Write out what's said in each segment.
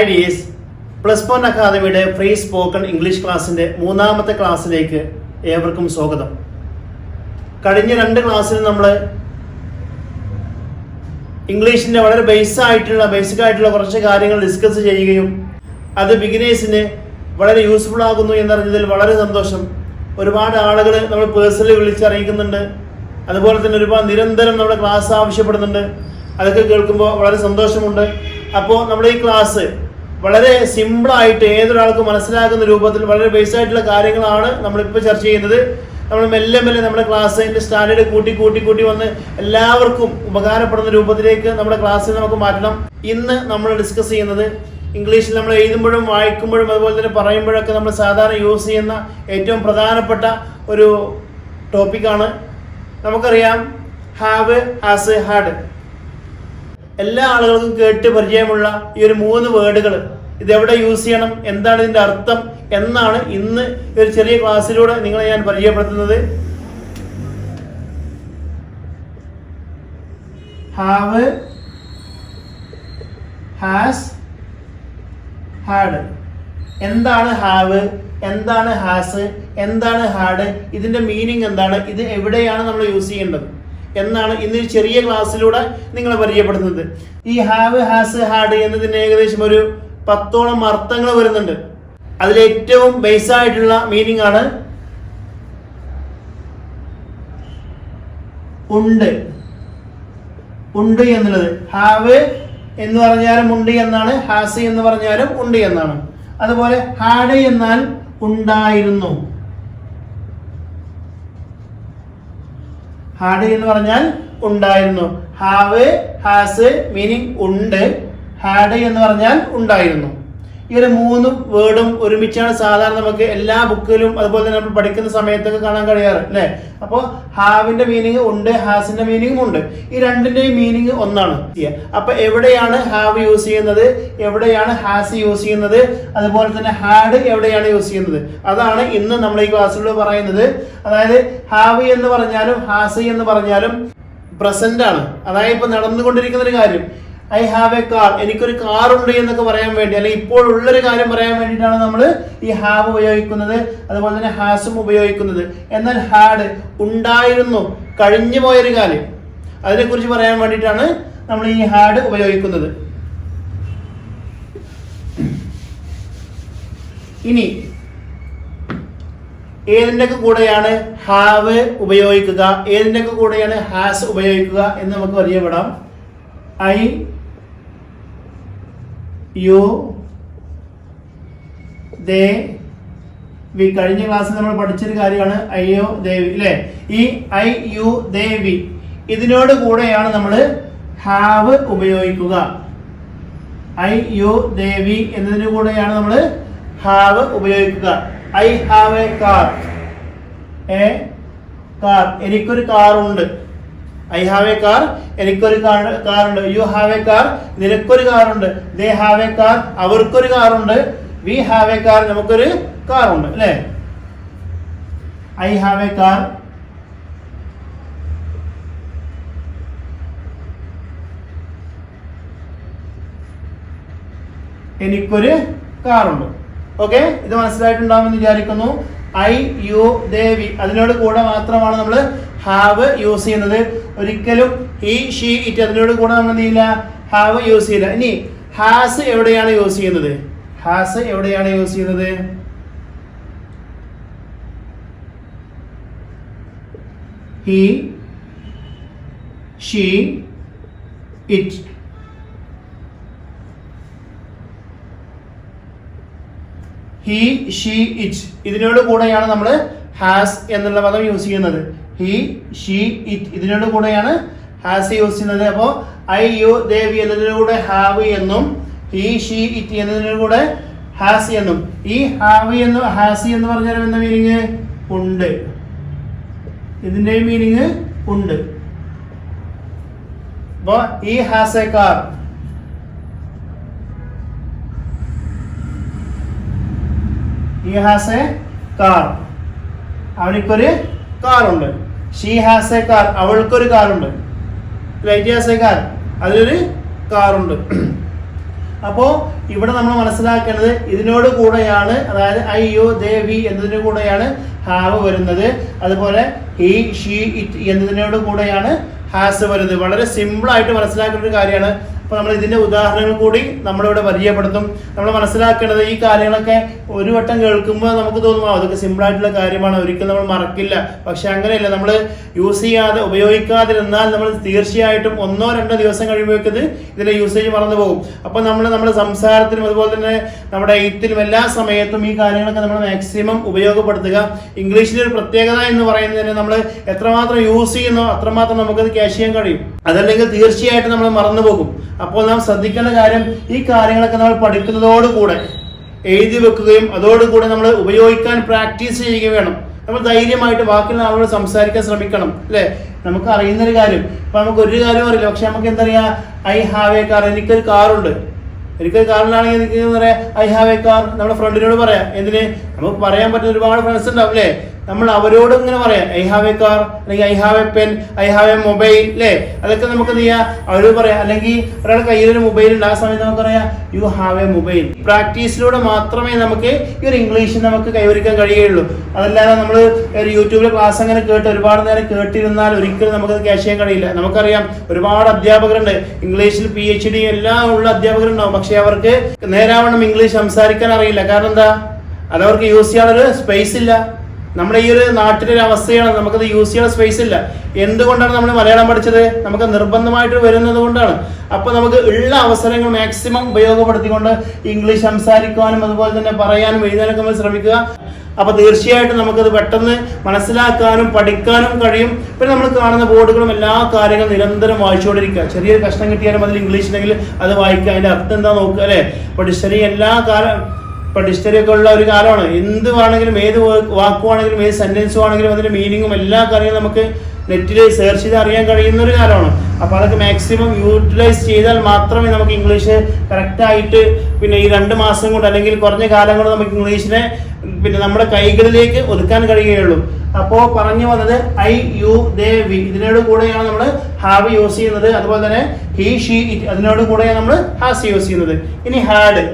Hi dears, plus one അക്കാദമിയുടെ free spoken English ക്ലാസ്സിൻ്റെ മൂന്നാമത്തെ ക്ലാസ്സിലേക്ക് ഏവർക്കും സ്വാഗതം. കഴിഞ്ഞ 2 ക്ലാസ്സിൽ നമ്മൾ ഇംഗ്ലീഷിൻ്റെ വളരെ ബേസിക് ആയിട്ടുള്ള കുറച്ച് കാര്യങ്ങൾ ഡിസ്കസ് ചെയ്യുകയും അത് ബിഗിനേഴ്സിന് വളരെ യൂസ്ഫുൾ ആകുന്നു എന്നറിഞ്ഞതിൽ വളരെ സന്തോഷം. ഒരുപാട് ആളുകൾ നമ്മൾ പേഴ്സണലി വിളിച്ചറിയിക്കുന്നുണ്ട്. അതുപോലെ തന്നെ ഒരുപാട് നിരന്തരം നമ്മുടെ ക്ലാസ് ആവശ്യപ്പെടുന്നുണ്ട്. അതൊക്കെ കേൾക്കുമ്പോൾ വളരെ സന്തോഷമുണ്ട്. അപ്പോൾ നമ്മുടെ ഈ ക്ലാസ് വളരെ സിമ്പിളായിട്ട് ഏതൊരാൾക്കും മനസ്സിലാക്കുന്ന രൂപത്തിൽ വളരെ ബേസായിട്ടുള്ള കാര്യങ്ങളാണ് നമ്മളിപ്പോൾ ചർച്ച ചെയ്യുന്നത്. നമ്മൾ മെല്ലെ നമ്മുടെ ക്ലാസ്സിൻ്റെ സ്റ്റാൻഡേർഡ് കൂട്ടി വന്ന് എല്ലാവർക്കും ഉപകാരപ്പെടുന്ന രൂപത്തിലേക്ക് നമ്മുടെ ക്ലാസ്സിൽ നമുക്ക് മാറ്റണം. ഇന്ന് നമ്മൾ ഡിസ്കസ് ചെയ്യുന്നത് ഇംഗ്ലീഷിൽ നമ്മൾ എഴുതുമ്പോഴും വായിക്കുമ്പോഴും അതുപോലെ തന്നെ പറയുമ്പോഴൊക്കെ നമ്മൾ സാധാരണ യൂസ് ചെയ്യുന്ന ഏറ്റവും പ്രധാനപ്പെട്ട ഒരു ടോപ്പിക്കാണ്. നമുക്കറിയാം ഹാവ്, ഹാസ്, ഹാഡ്. എല്ലാ ആളുകൾക്കും കേട്ട് പരിചയമുള്ള ഈ ഒരു 3 വേർഡുകൾ ഇതെവിടെ യൂസ് ചെയ്യണം, എന്താണ് ഇതിൻ്റെ അർത്ഥം എന്നാണ് ഇന്ന് ഒരു ചെറിയ ക്ലാസ്സിലൂടെ നിങ്ങളെ ഞാൻ പരിചയപ്പെടുത്തുന്നത്. Have, has, had. എന്താണ് ഹാവ്, എന്താണ് ഹാസ്, എന്താണ് ഹാഡ്, ഇതിൻ്റെ മീനിങ് എന്താണ്, ഇത് എവിടെയാണ് നമ്മൾ യൂസ് ചെയ്യേണ്ടത് എന്നാണ് ഇന്ന് ചെറിയ ക്ലാസ്സിലൂടെ നിങ്ങളെ പരിചയപ്പെടുത്തുന്നത്. ഈ ഹാവ്, ഹാസ്, ഹാഡ് എന്നതിന് ഏകദേശം ഒരു 10ഓളം അർത്ഥങ്ങൾ വരുന്നുണ്ട്. അതിലേറ്റവും ബേസായിട്ടുള്ള മീനിങ് ആണ് ഉണ്ട് എന്നുള്ളത്. ഹാവ് എന്ന് പറഞ്ഞാലും ഉണ്ട് എന്നാണ്, ഹാസ് എന്ന് പറഞ്ഞാലും ഉണ്ട് എന്നാണ്. അതുപോലെ ഹാഡ് എന്നാൽ ഉണ്ടായിരുന്നു. ഹാഡ് എന്ന് പറഞ്ഞാൽ ഉണ്ടായിരുന്നു. ഹാവ്, ഹാസ് മീനിങ് ഉണ്ട്, ഹാഡ് എന്ന് പറഞ്ഞാൽ ഉണ്ടായിരുന്നു. ഈ ഒരു 3 വേർഡും ഒരുമിച്ചാണ് സാധാരണ നമുക്ക് എല്ലാ ബുക്കിലും അതുപോലെ തന്നെ നമ്മൾ പഠിക്കുന്ന സമയത്തൊക്കെ കാണാൻ കഴിയാറ് അല്ലേ. അപ്പോൾ ഹാവിന്റെ മീനിങ് ഉണ്ട്, ഹാസിന്റെ മീനിങ് ഉണ്ട്. ഈ രണ്ടിന്റെയും മീനിങ് ഒന്നാണ്. അപ്പൊ എവിടെയാണ് ഹാവ് യൂസ് ചെയ്യുന്നത്, എവിടെയാണ് ഹാസ് യൂസ് ചെയ്യുന്നത്, അതുപോലെ തന്നെ ഹാഡ് എവിടെയാണ് യൂസ് ചെയ്യുന്നത്, അതാണ് ഇന്ന് നമ്മൾ ഈ ക്ലാസ്സിലൂടെ പറയുന്നത്. അതായത് ഹാവ് എന്ന് പറഞ്ഞാലും ഹാസ് എന്ന് പറഞ്ഞാലും പ്രസന്റ് ആണ്. അതായത് ഇപ്പൊ നടന്നുകൊണ്ടിരിക്കുന്ന ഒരു കാര്യം. ഐ ഹാവ് എ കാർ, എനിക്കൊരു കാർ ഉണ്ട് എന്നൊക്കെ പറയാൻ വേണ്ടി, അല്ലെങ്കിൽ ഇപ്പോൾ ഉള്ളൊരു കാര്യം പറയാൻ വേണ്ടിയിട്ടാണ് നമ്മൾ ഈ ഹാവ് ഉപയോഗിക്കുന്നത്. അതുപോലെ തന്നെ ഹാസും ഉപയോഗിക്കുന്നത്. എന്നാൽ ഹാഡ് ഉണ്ടായിരുന്നു, കഴിഞ്ഞു പോയൊരു കാര്യം, അതിനെക്കുറിച്ച് പറയാൻ വേണ്ടിയിട്ടാണ് നമ്മൾ ഈ ഹാഡ് ഉപയോഗിക്കുന്നത്. ഇനി ഏതിൻ്റെയൊക്കെ കൂടെയാണ് ഹാവ് ഉപയോഗിക്കുക, ഏതിൻ്റെയൊക്കെ കൂടെയാണ് ഹാസ് ഉപയോഗിക്കുക എന്ന് നമുക്ക് പരിചയപ്പെടാം. I, you, they, we. കഴിഞ്ഞ ക്ലാസ്സിൽ നമ്മൾ പഠിച്ചൊരു കാര്യമാണ് അയ്യോ ദേവി അല്ലേ. ഈ ഐ, യു, ദേ, വി ഇതിനോട് കൂടെയാണ് നമ്മൾ ഹാവ് ഉപയോഗിക്കുക. ഐ, യു, ദേ, വി എന്നതിന് കൂടെയാണ് നമ്മൾ ഹാവ് ഉപയോഗിക്കുക. ഐ ഹാവ് എ കാർ, എനിക്കൊരു കാറുണ്ട്. ഐ ഹാവ് എ കാർ, എനിക്കൊരു കാറുണ്ട്. യു ഹാവ് എ കാർ, നിനക്കൊരു കാറുണ്ട്. ദേ ഹാവ് എ കാർ, അവർക്കൊരു കാറുണ്ട്. വി ഹാവ് എ കാർ, നമുക്കൊരു കാറുണ്ട് അല്ലേ. ഐ ഹാവ് എ കാർ, എനിക്കൊരു കാറുണ്ട്. ഓക്കെ, ഇത് മനസ്സിലായിട്ടുണ്ടാവുമെന്ന് വിചാരിക്കുന്നു. ഐ, യു, ദേ, വി അതിനോട് കൂടെ മാത്രമാണ് നമ്മൾ ഹാവ് യൂസ് ചെയ്യുന്നത്. ഒരിക്കലും ഹി, ഷീ, ഇറ്റ് അതിനോട് കൂടെ നമ്മൾ എന്ത് ചെയ്യില്ല, ഹാവ് യൂസ് ചെയ്യില്ല. ഇനി ഹാസ് എവിടെയാണ് യൂസ് ചെയ്യുന്നത്, ഹാസ് എവിടെയാണ് യൂസ് ചെയ്യുന്നത്? He, she, it. He, she, it ഇതിനോട് കൂടെയാണ് നമ്മൾ ഹാസ് എന്നുള്ള പദം യൂസ് ചെയ്യുന്നത്. ഹി, ഷീ, ഇറ്റ് ഇതിനോട് കൂടെയാണ് ഹാസ് യൂസ് ചെയ്യുന്നത്. അപ്പോൾ ഐ, യു, ദേ, വി എന്നതിനു കൂടെ ഹാവ് എന്നും ഹി, ഷീ, ഇറ്റ് എന്നതിനു കൂടെ ഹാസ് എന്നും. ഈ ഹാവ് എന്നും ഹാസ് എന്ന് പറഞ്ഞാൽ എന്താ മീനിങ്? ഉണ്ട്. ഇതിന്റെ മീനിങ് ഉണ്ട്. അപ്പോൾ ഈ has A car, he has a car, അവനിക്കൊരു കാറുണ്ട്. ഷീ ഹാസ് എ കാർ, അവൾക്കൊരു കാറുണ്ട്. he has a car, അതിലൊരു കാറുണ്ട്. അപ്പോൾ ഇവിടെ നമ്മൾ മനസ്സിലാക്കേണ്ടത് ഇതിനോട് കൂടെയാണ്, അതായത് ഐ യു ദേ വി എന്നതിന് കൂടെയാണ് ഹാവ് വരുന്നത്. അതുപോലെ ഹി ഷീ ഇറ്റ് എന്നതിനോട് കൂടെയാണ് ഹാസ് വരുന്നത്. വളരെ സിമ്പിളായിട്ട് മനസ്സിലാക്കേണ്ട ഒരു കാര്യമാണ്. അപ്പോൾ നമ്മൾ ഇതിൻ്റെ ഉദാഹരണങ്ങൾ കൂടി നമ്മളിവിടെ പരിചയപ്പെടുത്തും. നമ്മൾ മനസ്സിലാക്കേണ്ടത് ഈ കാര്യങ്ങളൊക്കെ ഒരു വട്ടം കേൾക്കുമ്പോൾ നമുക്ക് തോന്നും അതൊക്കെ സിമ്പിളായിട്ടുള്ള കാര്യമാണ്, ഒരിക്കലും നമ്മൾ മറക്കില്ല. പക്ഷെ അങ്ങനെയല്ല, നമ്മൾ യൂസ് ചെയ്യാതെ ഉപയോഗിക്കാതിരുന്നാൽ നമ്മൾ തീർച്ചയായിട്ടും 1-2 ദിവസം കഴിയുമ്പോഴേക്കത് ഇതിൻ്റെ യൂസേജ് മറന്നു പോകും. അപ്പോൾ നമ്മുടെ സംസാരത്തിനും അതുപോലെ തന്നെ നമ്മുടെ എഴുത്തിലും എല്ലാ സമയത്തും ഈ കാര്യങ്ങളൊക്കെ നമ്മൾ മാക്സിമം ഉപയോഗപ്പെടുത്തുക. ഇംഗ്ലീഷിൻ്റെ ഒരു പ്രത്യേകത എന്ന് പറയുന്നതിന് നമ്മൾ എത്രമാത്രം യൂസ് ചെയ്യുന്നോ അത്രമാത്രം നമുക്കത് ക്യാച്ച് ചെയ്യാൻ കഴിയും. അതല്ലെങ്കിൽ തീർച്ചയായിട്ടും നമ്മൾ മറന്നു പോകും. അപ്പോൾ നാം ശ്രദ്ധിക്കേണ്ട കാര്യം, ഈ കാര്യങ്ങളൊക്കെ നമ്മൾ പഠിക്കുന്നതോടുകൂടെ എഴുതി വെക്കുകയും അതോടുകൂടെ നമ്മൾ ഉപയോഗിക്കാൻ പ്രാക്ടീസ് ചെയ്യുകയും വേണം. നമ്മൾ ധൈര്യമായിട്ട് ബാക്കിയുള്ള ആളോട് സംസാരിക്കാൻ ശ്രമിക്കണം, അല്ലേ? നമുക്ക് അറിയുന്നൊരു കാര്യം, ഇപ്പം നമുക്ക് ഒരു കാര്യം അറിയില്ല, പക്ഷെ നമുക്ക് എന്താ പറയുക, ഐ ഹാവ് എ കാർ, എനിക്കൊരു കാറുണ്ട്. എനിക്കൊരു കാറിലാണെങ്കിൽ എനിക്ക് എന്താ പറയുക, ഐ ഹാവ് എ കാർ. നമ്മുടെ ഫ്രണ്ടിനോട് പറയാം. എന്തിന്? നമുക്ക് പറയാൻ പറ്റുന്ന ഒരുപാട് ഫ്രണ്ട്സ് ഉണ്ടാവും, അല്ലേ? നമ്മൾ അവരോട് ഇങ്ങനെ പറയാം, ഐ ഹാവ് എ കാർ, അല്ലെങ്കിൽ I have A pen, I have A mobile, അല്ലേ? അതൊക്കെ നമുക്ക് എന്ത് ചെയ്യാം, അവരോട് പറയാം. അല്ലെങ്കിൽ ഒരാളുടെ കയ്യിലൊരു മൊബൈൽ ഉണ്ട്, ആ സമയത്ത് നമുക്ക് പറയാം യു ഹാവ് എ മൊബൈൽ. പ്രാക്ടീസിലൂടെ മാത്രമേ നമുക്ക് ഈ ഒരു ഇംഗ്ലീഷ് നമുക്ക് കൈവരിക്കാൻ കഴിയുകയുള്ളൂ. അതല്ലാതെ നമ്മൾ ഒരു യൂട്യൂബിലെ ക്ലാസ് അങ്ങനെ കേട്ട് ഒരുപാട് നേരം കേട്ടിരുന്നാൽ ഒരിക്കലും നമുക്കത് ക്യാച്ച് ചെയ്യാൻ കഴിയില്ല. നമുക്കറിയാം ഒരുപാട് അധ്യാപകരുണ്ട്, ഇംഗ്ലീഷിൽ PhD എല്ലാം ഉള്ള അധ്യാപകരുണ്ടാവും. പക്ഷെ അവർക്ക് നേരാവണ്ണം ഇംഗ്ലീഷ് സംസാരിക്കാൻ അറിയില്ല. കാരണം എന്താ? അതവർക്ക് യൂസ് ചെയ്യാനൊരു സ്പേസ് ഇല്ല. നമ്മുടെ ഈ ഒരു നാട്ടിലൊരു അവസ്ഥയാണ്, നമുക്കത് യൂസ് ചെയ്യാൻ സ്പേസ് ഇല്ല. എന്തുകൊണ്ടാണ് നമ്മൾ മലയാളം പഠിച്ചത്? നമുക്ക് നിർബന്ധമായിട്ട് വരുന്നത് കൊണ്ടാണ്. അപ്പോൾ നമുക്ക് ഉള്ള അവസരങ്ങൾ മാക്സിമം ഉപയോഗപ്പെടുത്തിക്കൊണ്ട് ഇംഗ്ലീഷ് സംസാരിക്കാനും അതുപോലെ തന്നെ പറയാനും എഴുതാനൊക്കെ നമ്മൾ ശ്രമിക്കുക. അപ്പോൾ തീർച്ചയായിട്ടും നമുക്കത് പെട്ടെന്ന് മനസ്സിലാക്കാനും പഠിക്കാനും കഴിയും. പിന്നെ നമ്മൾ കാണുന്ന ബോർഡുകളും എല്ലാ കാര്യങ്ങളും നിരന്തരം വായിച്ചുകൊണ്ടിരിക്കുക. ചെറിയൊരു കഷ്ണം കിട്ടിയാലും അതിൽ ഇംഗ്ലീഷ് ഉണ്ടെങ്കിൽ അത് വായിക്കുക, അതിൻ്റെ അർത്ഥം എന്താ നോക്കുക, അല്ലേ? ഇപ്പോൾ ഡിക്ഷണറി എല്ലാ കാലം, ഇപ്പോൾ ഡിക്ഷണറി ഒക്കെ ഉള്ള ഒരു കാലമാണ്. എന്ത് വേണമെങ്കിലും, ഏത് വാക്കുവാണെങ്കിലും, ഏത് സെൻറ്റൻസും ആണെങ്കിലും അതിൻ്റെ മീനിങ്ങും എല്ലാ കാര്യങ്ങളും നമുക്ക് നെറ്റിൽ സെർച്ച് ചെയ്ത് അറിയാൻ കഴിയുന്ന ഒരു കാലമാണ്. അപ്പോൾ അതൊക്കെ മാക്സിമം യൂട്ടിലൈസ് ചെയ്താൽ മാത്രമേ നമുക്ക് ഇംഗ്ലീഷ് കറക്റ്റായിട്ട് പിന്നെ ഈ 2 മാസം കൊണ്ട് അല്ലെങ്കിൽ കുറഞ്ഞ കാലം കൊണ്ട് നമുക്ക് ഇംഗ്ലീഷിനെ പിന്നെ നമ്മുടെ കൈകളിലേക്ക് ഒതുക്കാൻ കഴിയുകയുള്ളൂ. അപ്പോൾ പറഞ്ഞു വന്നത് ഐ യു ദേ വി ഇതിനോട് കൂടെയാണ് നമ്മൾ ഹാവ് യൂസ് ചെയ്യുന്നത്. അതുപോലെ തന്നെ ഹി ഷീ ഇറ്റ് അതിനോട് കൂടെയാണ് നമ്മൾ ഹാസ് യൂസ് ചെയ്യുന്നത്. ഇനി ഹാഡ്,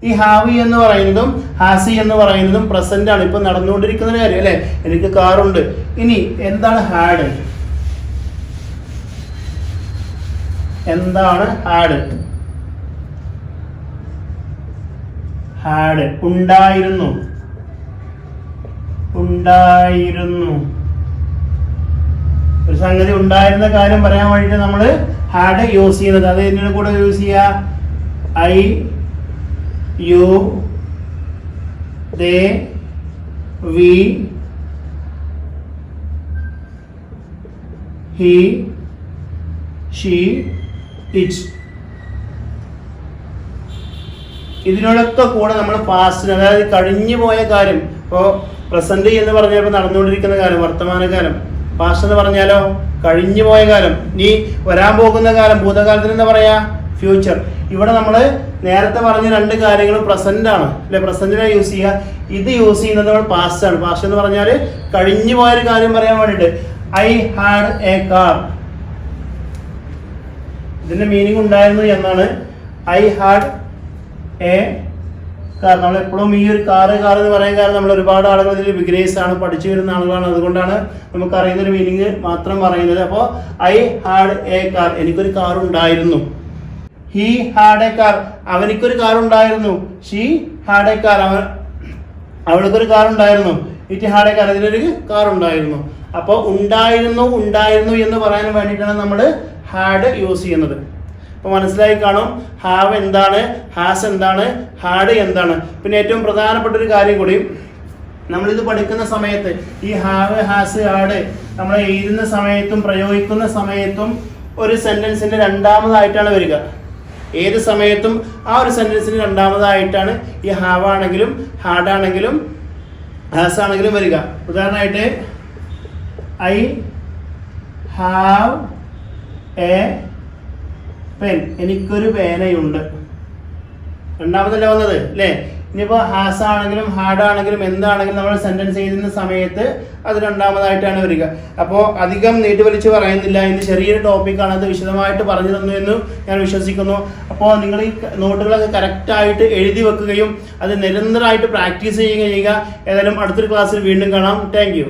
ഈ ഹാവി എന്ന് പറയുന്നതും ഹാസി എന്ന് പറയുന്നതും പ്രസന്റ് ആണ്, ഇപ്പൊ നടന്നുകൊണ്ടിരിക്കുന്ന കാര്യം, അല്ലെ? എനിക്ക് കാറുണ്ട്. ഇനി എന്താണ് ഹാഡ്? എന്താണ് ഹാഡ്? ഹാഡ് ഉണ്ടായിരുന്നു. ഉണ്ടായിരുന്നു ഒരു സംഗതി ഉണ്ടായിരുന്ന കാര്യം പറയാൻ വേണ്ടിയിട്ട് നമ്മൾ ഹാഡ് യൂസ് ചെയ്യുന്നത്. അത് ഇതിന്റെ കൂടെ യൂസ് ചെയ്യുക. I you they we he she it ഇതിനോടൊക്കെ കൂടെ നമ്മൾ പാസ്റ്റ്, അതായത് കഴിഞ്ഞു പോയ കാര്യം. ഇപ്പോൾ പ്രസന്റ് എന്ന് പറഞ്ഞപ്പോൾ നടന്നുകൊണ്ടിരിക്കുന്ന കാലം വർത്തമാനകാലം. പാസ്റ്റ് എന്ന് പറഞ്ഞാലോ കഴിഞ്ഞു പോയ കാലം. ഇനി വരാൻ പോകുന്ന കാലം ഭൂതകാലത്തിന് എന്താ പറയാ? ഫ്യൂച്ചർ. ഇവിടെ നമ്മൾ നേരത്തെ പറഞ്ഞ 2 കാര്യങ്ങളും പ്രസന്റ് ആണ്, അല്ലെ? പ്രസന്റിനെ യൂസ് ചെയ്യുക. ഇത് യൂസ് ചെയ്യുന്നത് നമ്മൾ പാസ്റ്റ് ആണ്. പാസ്റ്റ് എന്ന് പറഞ്ഞാൽ കഴിഞ്ഞു പോയൊരു കാര്യം പറയാൻ വേണ്ടിയിട്ട് ഐ ഹാഡ് എ കാർ. ഇതിന്റെ മീനിങ് ഉണ്ടായിരുന്നു എന്നാണ്. I had a car. നമ്മളെപ്പോഴും ഈ ഒരു കാറ് എന്ന് പറയാൻ കാരണം നമ്മൾ ഒരുപാട് ആളുകൾ ഇതിൽ ബിഗിനേഴ്സ് ആണ്, പഠിച്ചു വരുന്ന ആളുകളാണ്. അതുകൊണ്ടാണ് നമുക്ക് അറിയുന്നൊരു മീനിങ് മാത്രം പറയുന്നത്. അപ്പോൾ ഐ ഹാഡ് എ കാർ, എനിക്കൊരു കാർ ഉണ്ടായിരുന്നു. ഹി ഹാഡ് എ കാർ, അവനിക്കൊരു കാർ ഉണ്ടായിരുന്നു. ഷീ ഹാഡ് എ കാർ, അവൾക്കൊരു കാർ ഉണ്ടായിരുന്നു. ഇറ്റ് ഹാഡ് എ കാർ, അതിനൊരു കാർ ഉണ്ടായിരുന്നു. അപ്പോൾ ഉണ്ടായിരുന്നു എന്ന് പറയാൻ വേണ്ടിയിട്ടാണ് നമ്മൾ ഹാഡ് യൂസ് ചെയ്യുന്നത്. അപ്പോൾ മനസ്സിലായി കാണും ഹാവ് എന്താണ്, ഹാസ് എന്താണ്, ഹാഡ് എന്താണ്. പിന്നെ ഏറ്റവും പ്രധാനപ്പെട്ട ഒരു കാര്യം കൂടി, നമ്മളിത് പഠിക്കുന്ന സമയത്ത് ഈ ഹാവ്, ഹാസ്, ഹാഡ് നമ്മൾ എഴുതുന്ന സമയത്തും പ്രയോഗിക്കുന്ന സമയത്തും ഒരു സെന്റൻസിന്റെ രണ്ടാമതായിട്ടാണ് വരിക. ഏത് സമയത്തും ആ ഒരു സെന്റൻസിന് രണ്ടാമതായിട്ടാണ് ഈ ഹാവ് ആണെങ്കിലും ഹാഡ് ആണെങ്കിലും ഹാസ് ആണെങ്കിലും വരിക. ഉദാഹരണമായിട്ട് ഐ ഹാവ് എ പെൻ, എനിക്കൊരു പേനയുണ്ട്. രണ്ടാമതല്ലേ വന്നത്, അല്ലേ? ഇനിയിപ്പോൾ ഹാസ് ആണെങ്കിലും ഹാഡ് ആണെങ്കിലും എന്താണെങ്കിലും നമ്മൾ സെൻറ്റൻസ് ചെയ്യുന്ന സമയത്ത് അത് രണ്ടാമതായിട്ടാണ് വരിക. അപ്പോൾ അധികം നീട്ടി പറയുന്നില്ല. ഇന്ന് ചെറിയൊരു ടോപ്പിക്കാണ്, അത് വിശദമായിട്ട് പറഞ്ഞു തന്നു എന്ന് ഞാൻ വിശ്വസിക്കുന്നു. അപ്പോൾ നിങ്ങൾ ഈ നോട്ടുകളൊക്കെ കറക്റ്റായിട്ട് എഴുതി വെക്കുകയും അത് നിരന്തരമായിട്ട് പ്രാക്ടീസ് ചെയ്യുകയും ചെയ്യുക. ഏതായാലും അടുത്തൊരു ക്ലാസ്സിൽ വീണ്ടും കാണാം. താങ്ക്